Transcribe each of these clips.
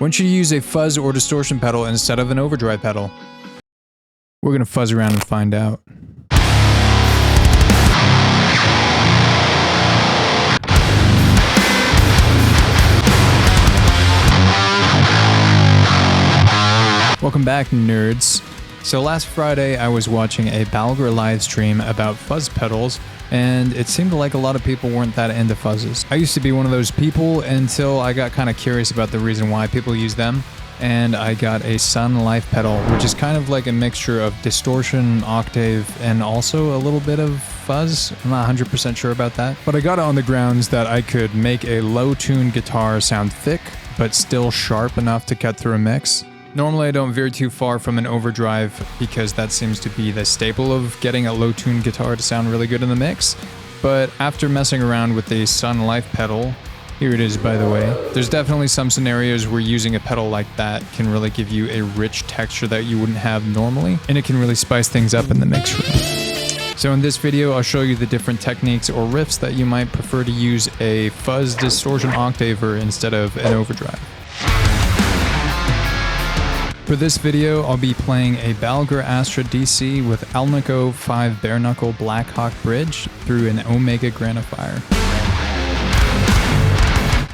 When should you use a fuzz or distortion pedal instead of an overdrive pedal? We're gonna fuzz around and find out. Welcome back, nerds. So last Friday I was watching a Balger live stream about fuzz pedals, and it seemed like a lot of people weren't that into fuzzes. I used to be one of those people until I got kind of curious about the reason why people use them, and I got a Sunn Life pedal, which is kind of like a mixture of distortion, octave, and also a little bit of fuzz. I'm not 100% sure about that, but I got it on the grounds that I could make a low-tuned guitar sound thick, but still sharp enough to cut through a mix. Normally I don't veer too far from an overdrive because that seems to be the staple of getting a low-tuned guitar to sound really good in the mix, but after messing around with the Sunn Life pedal, here it is by the way, there's definitely some scenarios where using a pedal like that can really give you a rich texture that you wouldn't have normally, and it can really spice things up in the mix room. So in this video I'll show you the different techniques or riffs that you might prefer to use a fuzz distortion octaver instead of an overdrive. For this video, I'll be playing a Balger Astra DC with Alnico 5 Bare Knuckle Blackhawk Bridge through an Omega Granifier.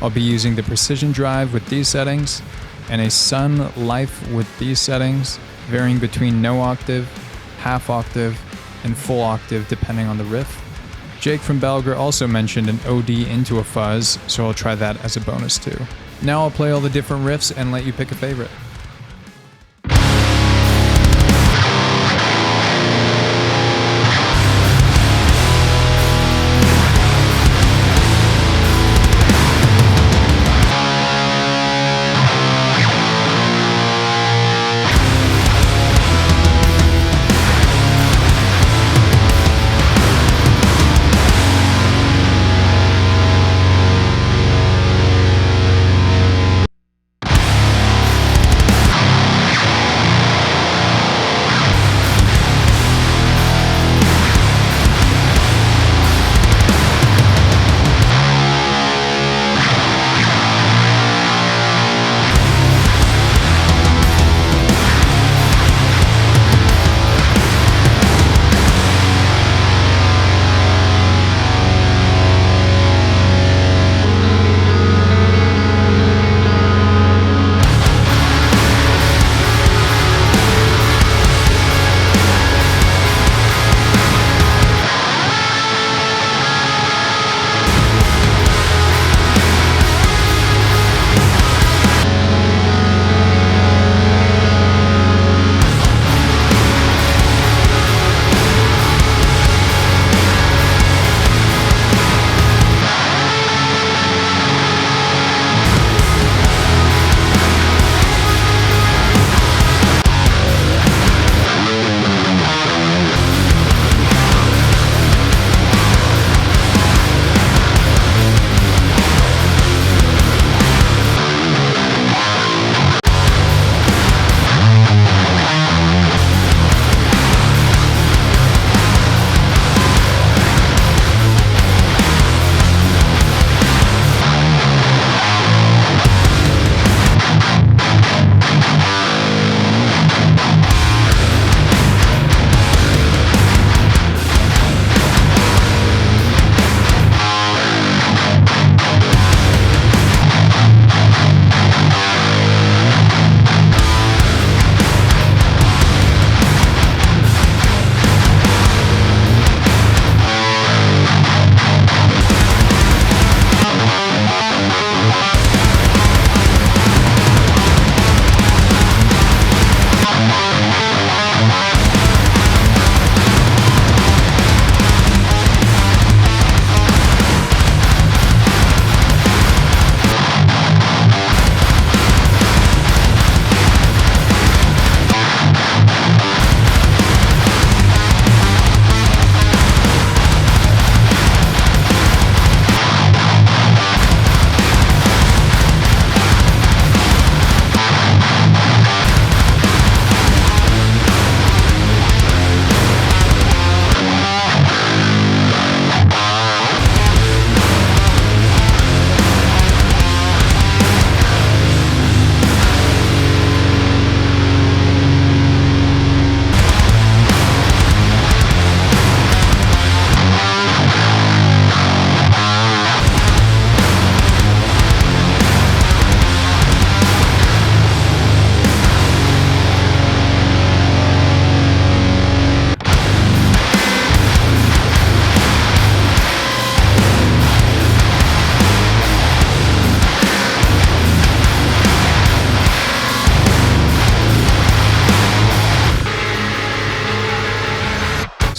I'll be using the Precision Drive with these settings, and a Sunn Life with these settings, varying between no octave, half octave, and full octave depending on the riff. Jake from Balger also mentioned an OD into a fuzz, so I'll try that as a bonus too. Now I'll play all the different riffs and let you pick a favorite.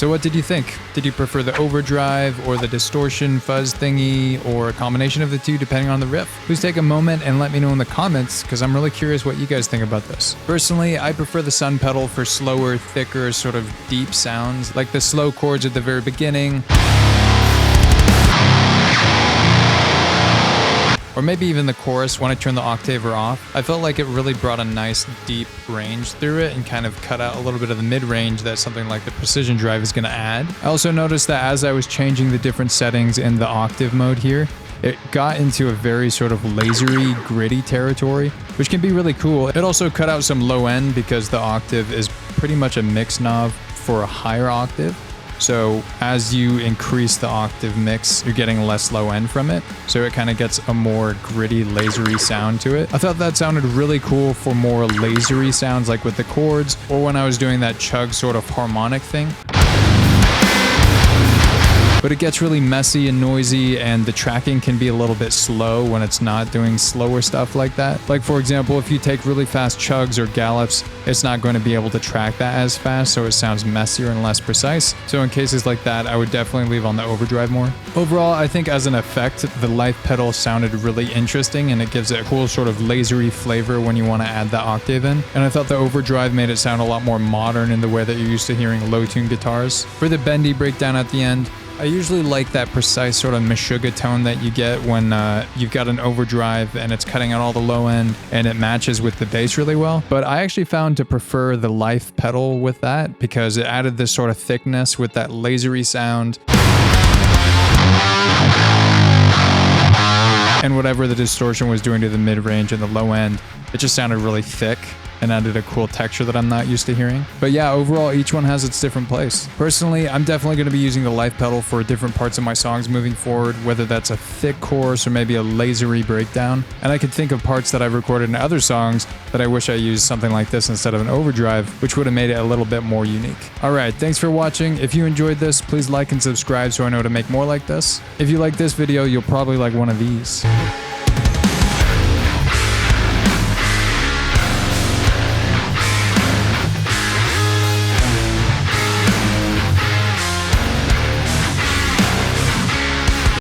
So what did you think? Did you prefer the overdrive or the distortion fuzz thingy, or a combination of the two depending on the riff? Please take a moment and let me know in the comments, because I'm really curious what you guys think about this. Personally, I prefer the Sunn pedal for slower, thicker, sort of deep sounds, like the slow chords at the very beginning. Or maybe even the chorus when I turned the Octaver off. I felt like it really brought a nice deep range through it and kind of cut out a little bit of the mid-range that something like the Precision Drive is going to add. I also noticed that as I was changing the different settings in the octave mode here, it got into a very sort of lasery, gritty territory, which can be really cool. It also cut out some low end because the octave is pretty much a mix knob for a higher octave. So as you increase the octave mix, you're getting less low end from it. So it kind of gets a more gritty, lasery sound to it. I thought that sounded really cool for more lasery sounds like with the chords, or when I was doing that chug sort of harmonic thing. But it gets really messy and noisy, and the tracking can be a little bit slow when it's not doing slower stuff like that. Like for example, if you take really fast chugs or gallops, it's not going to be able to track that as fast, so it sounds messier and less precise. So in cases like that, I would definitely leave on the overdrive more. Overall, I think as an effect, the Life pedal sounded really interesting, and it gives it a cool sort of lasery flavor when you want to add that octave in. And I thought the overdrive made it sound a lot more modern in the way that you're used to hearing low-tuned guitars. For the bendy breakdown at the end, I usually like that precise sort of meshuggah tone that you get when you've got an overdrive and it's cutting out all the low end and it matches with the bass really well. But I actually found to prefer the Life pedal with that because it added this sort of thickness with that lasery sound. And whatever the distortion was doing to the mid-range and the low end, it just sounded really thick and added a cool texture that I'm not used to hearing. But yeah, overall, each one has its different place. Personally, I'm definitely going to be using the Life pedal for different parts of my songs moving forward, whether that's a thick chorus or maybe a lasery breakdown. And I could think of parts that I've recorded in other songs that I wish I used something like this instead of an overdrive, which would have made it a little bit more unique. Alright, thanks for watching. If you enjoyed this, please like and subscribe so I know to make more like this. If you like this video, you'll probably like one of these.